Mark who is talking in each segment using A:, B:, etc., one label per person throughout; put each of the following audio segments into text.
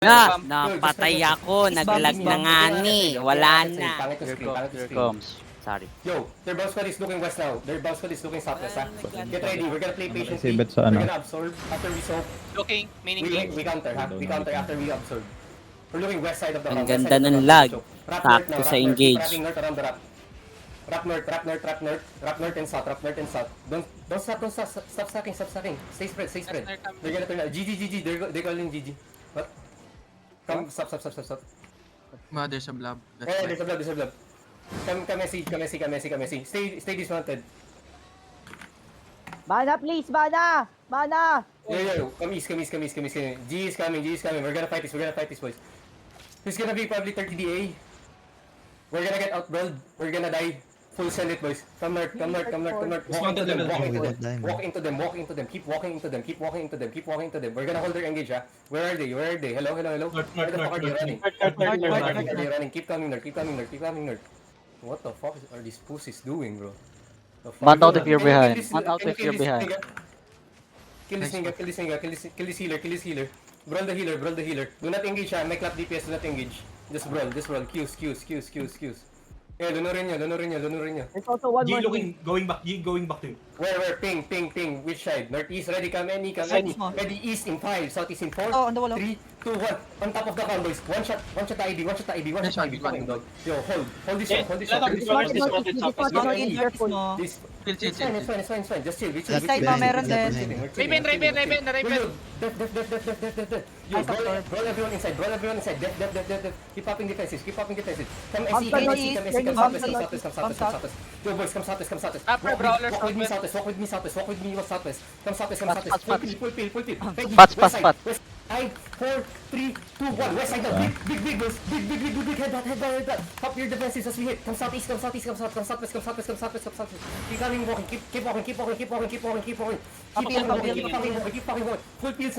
A: Napatay ako, naglag na nga ni, wala na.
B: Here comes.
A: Sorry.
C: Yo, their bomb squad is looking west now. Their bomb squad is looking southwest, ha? Get ready, we're gonna play patiently.
D: Si Bet sa
C: We're
D: ano.
C: gonna absorb after we soak.
E: Looking, meaning game.
C: We counter, ha? We counter after we absorb. We're looking west side of the
A: Ang
C: camp,
A: ganda
C: west side of
A: ng
C: the
A: lag.
C: camp. Rap
A: Sakto
C: north now,
A: sa
C: rap north,
A: engage.
C: keep rapping north around the rap. Rap north, rap north, rap north. Rap north and south, rap north and south. Don't stop stacking, stop stacking. Stay spread, stay spread. They're gonna turn out. GG, they're calling GG. What? Come, stop.
E: There's a blob.
C: Eh, there's a blob. Come, Messi. Stay dismounted.
F: Mana, please, mana! Mana!
C: Yo, come east. G is coming. We're gonna fight this, boys. He's gonna be probably 30 DA. We're gonna get outbrawled. We're gonna die. Full send it, boys. Come north. Walk into them. Keep walking into them. We're gonna hold their engage, ha? Where are they? Hello? Where the fuck are they running? Where are they running? Keep coming north. What the fuck are these pussies doing, bro? The fuck?
B: Man out if you're behind.
C: Kill this healer. Brawl the healer. Do not engage, ha? May clap DPS, do not engage. Just brawl. Qs. Yeah, lunurin nyo.
F: There's also one more.
G: Going back to you.
C: Where? Ping. Which side? Northeast, ready, come any. Ready, east in 5, southeast in 4,
F: Oh, on the wall.
C: 3, 2, 1. On top of the car, boys. One shot ID. Fucking dog. Yo, hold this one. This. It's fine. Just chill.
F: East side mo, meron din.
E: Raven.
C: Def. Yo, brawl everyone inside. Def. Keep popping defensives. Come SE, come southwest. Yo, boys, come southwest.
E: Upper brawlers,
C: Walk with me southwest. Come southwest. Full peel. Ready,
B: Spots.
C: west side. 5, 4, 3, 2, 1. West side now. Big boys. Big. Head back. Pop your defenses as we hit. Come southeast. Come southwest. Keep walking. Keep walking. Keep fucking walking. Full peels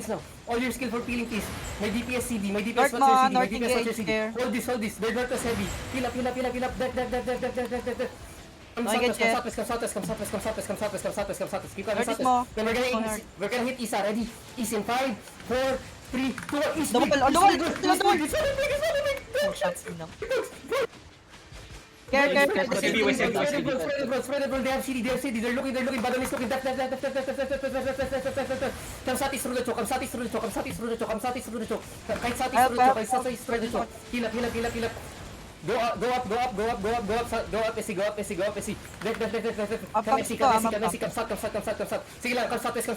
C: now. All your skill for peeling, please. My DPS CD.
F: North mo, north engage there.
C: Hold this. They're not as heavy. Peel up. Dead. Come southwest. Keep coming
F: Northeast
C: southwest.
F: mo.
C: Then we're gonna hit Isa. Ready? East in 5, 4, 3, 2, 1. East.
F: Double. Care.
C: Spread it, bro. They have CD. They're looking. Badon is looking. Def. Come southeast through the choke. Kahit southeast through the choke. Heal up. Go up, SC. Def. Come SC. Come south. Sige lang, come southwest.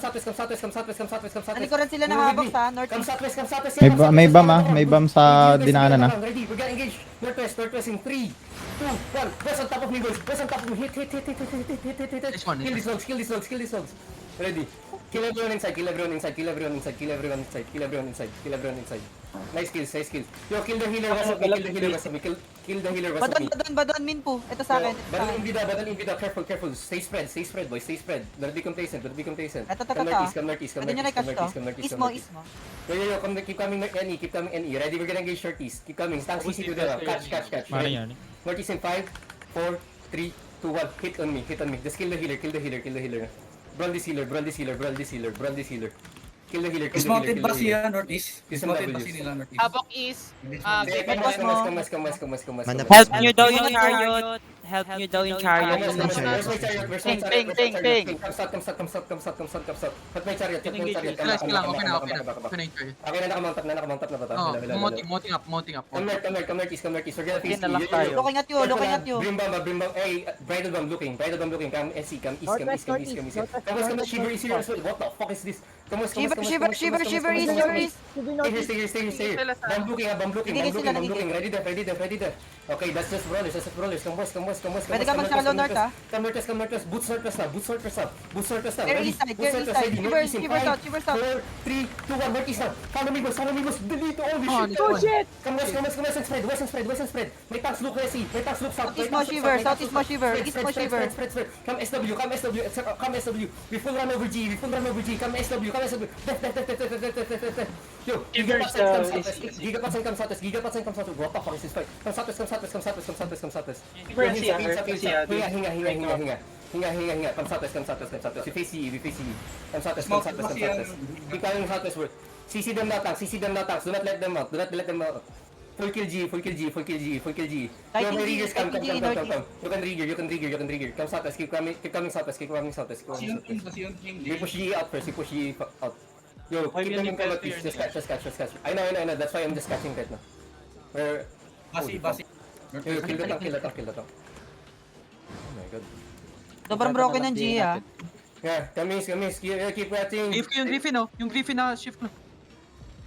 F: Ano ko rin sila nahabak sa
C: Come
F: northeast.
C: southwest.
D: May bam ah. May bam sa dinaanan na.
C: Ready, we're gonna engage. Northwest in 3, 2, 1. West on top of me, boys. Hit. Kill these logs. Ready. Kill everyone inside. Nice kills. Yo, kill the healer west of me.
F: Badon, min po. Ito sa akin.
C: Badal invida. Careful. Stay spread, boys. Don't be complacent.
F: Ito.
C: Come northeast.
F: Pwede nyo na i-catch to. East mo.
C: Yo, keep coming NE. Ready, we're gonna engage northeast. Keep coming. Stand CC to the left. Catch. Northeast in 5, 4, 3, 2, 1. Hit on me. Just kill the healer. Brawl this healer. Kill the healer.
H: Dismounted ba siya northeast? Dismounted ba
C: W's.
H: sila northeast?
E: Habok is,
C: Come.
A: Help nyo daw yung chariot.
C: Where's my chariot?
E: Ping.
C: Come south. Put my chariot.
E: Relax lang, okay na.
C: Okay na, nakamount up na ba?
E: Mounting up.
C: Come northeast. We're gonna face you.
F: Looking at you.
C: Brim bomb. Hey, bridal bomb looking. Come SC, come east. Come Shiver, east. What the fuck is this? Come
F: Shiver, east.
C: Stay here. Bomb looking. Ready there. Okay, that's just brawlers. Come west.
F: Pwede ka mag-shallow north, ah.
C: Come northwest. Boots northwest now.
F: Care east side. Shiver south.
C: 4, 3, 2, 1. Northeast now. Follow me, boys. Delete.
F: Oh, shit!
C: Come west and spread. May tanks look SE.
F: Southeast mo, Shiver. East mo, Shiver.
C: Spread. Come SW. We full run over G. Come SW. Def. Yo, Gigapasan comes southwest. What the fuck is this fight? Come southwest. Hinga. Come southwest. We face CE. Come southwest. Keep calling southwest. CC them now, tanks. CC them now, tanks. Do not let them out. Do not let them out. Full kill G, full kill G, full kill G, full kill G.
F: Fighting
C: Yo, my
F: G,
C: riggers, come.
F: fighting G,
C: You
F: Northeast.
C: can trigger, you can trigger, you can trigger. Come southwest, keep coming southwest, keep coming southwest, keep
H: Kasi
C: coming
H: yung king,
C: southwest.
H: kasi yung king.
C: We push G out first, we push G out. Yo, keep them in combat, please. Just catch. I know. That's why I'm just catching that now. Where...
H: Basi.
C: Yo, kill the tank. Oh my god.
F: Sobrang broken ng G ah.
C: Yeah, kamis. Keep watching.
E: Griff ko yung Griffin oh. Yung Griffin na shift na.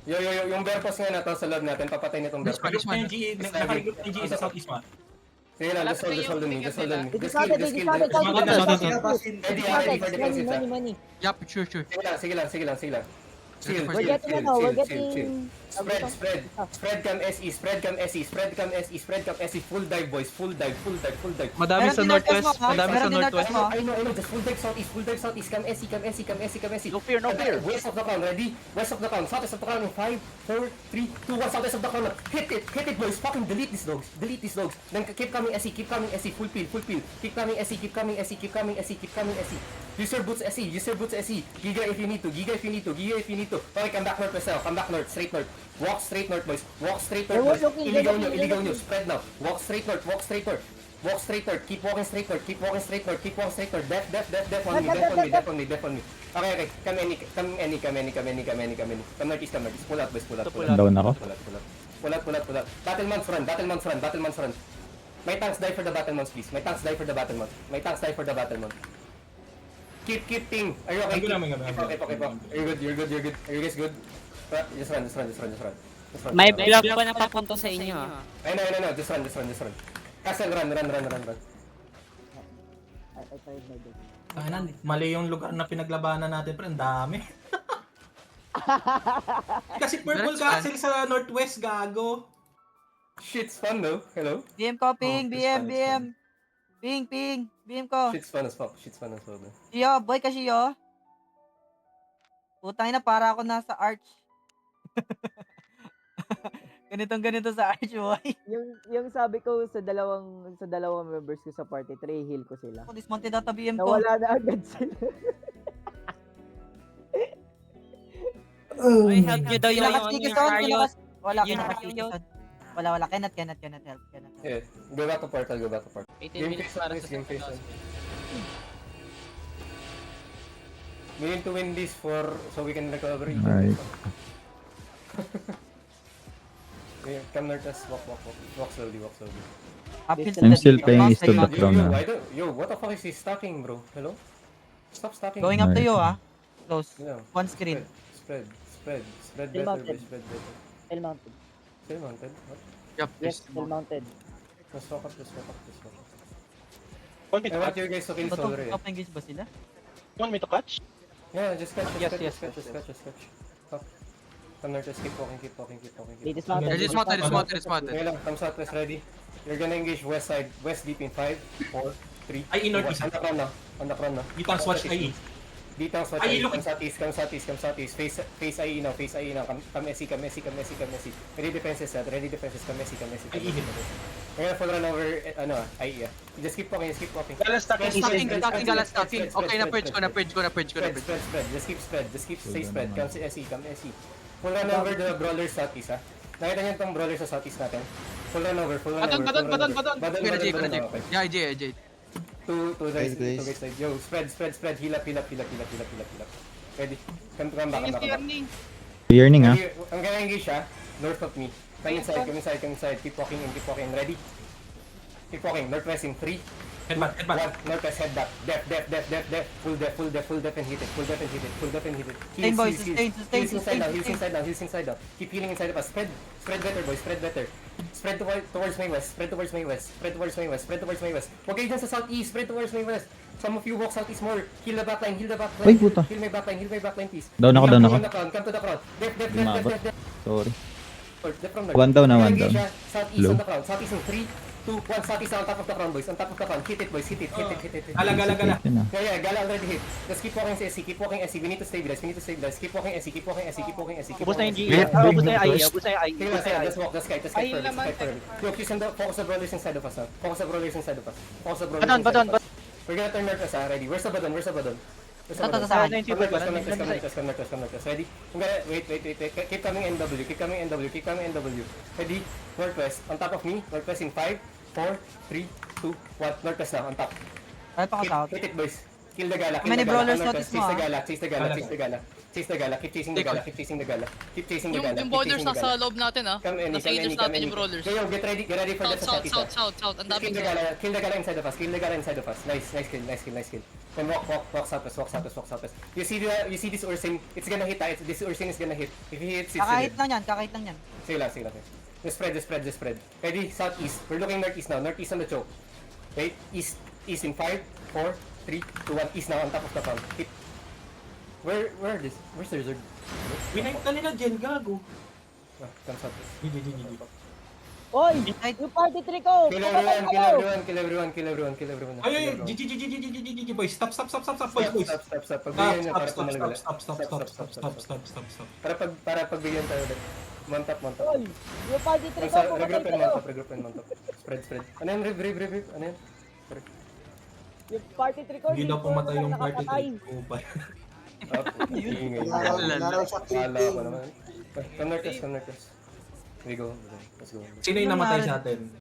C: Yo, yung bear pass nga na to sa loob natin, papatay nitong bear pass.
E: This one.
G: Yung G, nakaligod yung G sa southeast mo.
C: Sige lang, just hold on me. Just kill.
G: Maganda
C: Ready for defensive, ha?
E: Yup, sure.
C: Sige lang. Chill.
I: We're getting
C: Spread cam SE, full dive boys, full dive.
E: Madami sa northwest.
C: I know, just full dive southeast, cam SE.
B: No fear.
C: West of the crown, ready? West of the crown, southwest of the crown in 5, 4, 3, 2, 1, southwest of the crown. Hit it boys, fucking delete these dogs. Then keep coming SE, full peel. Keep coming SE. Use your boots SE. Giga if you need to. Okay, come back north myself. Come back north, straight north. Walk straight north, boys.
I: was looking,
C: Iligaw nyo. Spread now. Walk straight north. Keep walking straight north. Def on me. Okay. Come any. Come northeast. Pull out, boys.
D: Down ako.
C: Pull out. Battlements run. My tanks die for the battlements, please. Keep ping. Are you okay?
G: Ang gulang.
C: Okay. You're good. Are you guys good? Just run.
A: May block pa na papunta sa inyo.
C: I know. Just run. Castle, run.
G: Mali yung lugar na pinaglabanan natin, pero ang dami. Kasi purple castle sa northwest, gago.
C: Shit's fun though. Hello?
F: BM ko, ping,
C: Oh,
F: BM. Ping. BM ko.
C: Shit's fun as fuck. Bro.
F: Yo, boy kasi yo. Putang ina, para ako nasa arch. Ganito sa arch, boy.
I: yung sabi ko sa dalawang members ko sa party, 3 heal ko sila.
F: Ako dismounted ata BM ko.
I: Nawala na agad sila.
A: Ay, help nyo daw yung
F: Kinakas Wala,
A: Yun,
F: kinakas Wala. Cannot help.
C: Yeah. Go back to portal.
A: 18
C: Game
A: minutes
C: face,
A: para sa
C: game face.
A: second.
C: We need to win this so we can recover.
D: Alright.
C: Okay, come north us. Walk slowly.
D: I'm still playing east of the crown now.
C: Yo, what the fuck is he stacking, bro? Hello? Stop stacking.
F: Going up to you, ah. Close.
C: Yeah.
F: One screen.
C: Spread
I: Still
C: better,
I: mounted.
C: boys, spread better.
I: Still mounted.
C: Still mounted? What?
E: Yup,
I: Yes, still mounted.
C: Let's walk up. I want you guys to kill
F: Bato,
C: Solre.
F: top engage ba sila?
B: Want me to catch?
C: Yeah, just catch.
B: Yes.
C: Stop. Come north, just keep walking.
I: They dismounted.
E: It's mounted.
C: Okay lang, come southwest, ready? You're gonna engage west side, west deep in 5, 4, 3,
G: Ay, in northeast.
C: On the crown now.
G: You can swatch IE.
C: Dito ang swatch
G: Ay,
C: IE.
G: look.
C: Come southeast. Face IE now. Come SE. Ready defenses, come SE.
G: Ay, init.
C: We're gonna full run over, IE. Just keep walking.
E: Stacking. Okay, na-purge ko.
C: Spread. Just keep stay spread. Come SE. Full run over the brawler southeast, ha? Nakita niyo itong brawler sa southeast natin? Full run over.
E: Badon.
C: Okay.
E: Yeah, AJ.
C: Two guys side. Yo, spread. Heal up. Ready? Come back.
D: Yearning ha.
C: Ang gonna engage siya, north of me. Come inside. Keep walking. Ready? Keep walking. Northwest in 3,
G: Headbutt.
C: 1. Northwest head back. Def. Full def and hit it.
F: Sustain, boys. Sustain.
C: Heals inside now. Keep healing inside of us. Spread better, boys. Spread towards my west. Huwag kayo dyan sa southeast. Spread towards my west. Some of you walk southeast more. Heal the backline.
D: Ay, puta.
C: Heal my backline, please.
D: Down ako.
C: Come to the crowd. Def.
D: Sorry.
C: Def from
D: One down.
C: Southeast
D: Low.
C: on the crowd. Southeast in 3, 2, 1. Southeast on top of the crown, boys. Hit it, boys. Hit it.
G: Gala.
D: Yun na.
C: Yeah, Gala already hit. Just keep walking SE. We need to stabilize. Keep walking SE.
B: Ubus na yung G.
D: Wait,
B: Ubus na yung IE.
C: Sige lang, just walk, just kite further. Yo, focus the brawlers inside of us, Focus the brawlers inside of us.
B: Badon.
C: We're gonna turn north us, Ready? Where's the badon?
F: Ito sa akin.
C: Come northwest. Ready? I'm gonna, wait. Keep coming NW. Ready? Northwest. On top of me. Northwest in 5, 4, 3, 2, 1. Northwest now, on top.
F: Right pa ako south.
C: Hit it, boys. Kill the gala.
F: How many brawlers notice
C: Chase
F: mo,
C: the gala. Chase the gala. Keep chasing the gala. Keep chasing the gala.
J: Yung borders nasa loob natin ah.
C: Come any,
J: Nasa leaders natin yung brawlers.
C: Yo, get ready for the
J: South.
C: Sakisa.
J: Ang dami.
C: Kill the gala inside of us. Nice kill. Then walk southwest. You see this Ursin? It's gonna hit. This Ursin is gonna hit. If he hits, it's
F: Kakahit lang yan.
C: Sige lang. Just spread. Ready? Southeast. We're looking northeast now. Northeast on the choke. Wait. East in 5, 4, 3, 2, 1. East now on top of the farm. Hit. Where's the resort?
G: Winipe ka nila, Jen, gago.
C: Come southwest.
I: Oy! Yung party trick ko!
C: Kill everyone.
G: Ay, GG, boys. Stop, boys.
C: Stop. Pagbigyan niya para
G: Stop.
C: pumalagala.
G: Stop.
C: Para pagbigyan tayo ulit. Mount up.
I: Oy! Yung party trick ko!
C: Regroup and mount up. Spread. Ano yan, rev? Ano yan?
I: Yung party trick ko!
G: Hindi na pumatay yung party
I: nakapatay.
G: trick ko pa.
C: Ingay.
E: Lala.
C: Wala ko naman. Come northwest. We go. Let's go.
G: Sino yung namatay sa atin?